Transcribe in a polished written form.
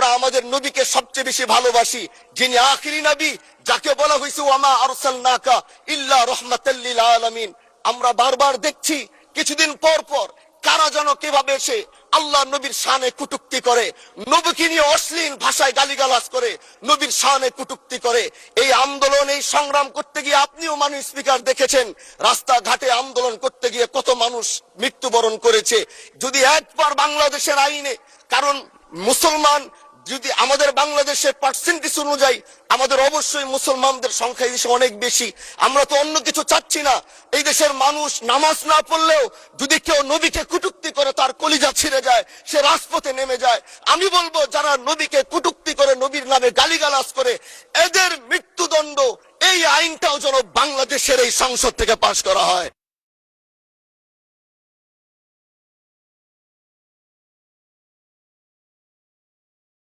আমরা আমাদের নবীকে সবচেয়ে বেশি ভালোবাসি, যিনি আখিরি নবী, যাকে বলা হয়েছে ওয়ামা আরসালনাকা ইল্লা রাহমাতাল লিল আলামিন। আমরা বারবার দেখছি কিছুদিন পর পর কারা যেন কিভাবে এসে আল্লাহ নবীর শানে কটূক্তি করে, নবীকে নিয়ে অশ্লীল ভাষায় গালিগালাজ করে, নবীর শানে কটূক্তি করে। এই আন্দোলন, এই সংগ্রাম করতে গিয়ে আপনিও মানুষ স্পিকার দেখেছেন, রাস্তাঘাটে আন্দোলন করতে গিয়ে কত মানুষ মৃত্যুবরণ করেছে। যদি একবার বাংলাদেশের আইনে, কারণ মুসলমান যদি আমাদের বাংলাদেশের পার্সেন্টেজ অনুযায়ী আমাদের অবশ্যই মুসলমানদের সংখ্যা এই দেশে অনেক বেশি। আমরা তো অন্য কিছু চাচ্ছি না। এই দেশের মানুষ নামাজ না পড়লেও যদি কেউ নবীকে কটূক্তি করে তার কলিজা ছিঁড়ে যায়, সে রাজপথে নেমে যায়। আমি বলবো যারা নবীকে কটূক্তি করে, নবীর নামে গালিগালাজ করে, এদের মৃত্যুদণ্ড, এই আইনটাও যেন বাংলাদেশের এই সংসদ থেকে পাশ করা হয়।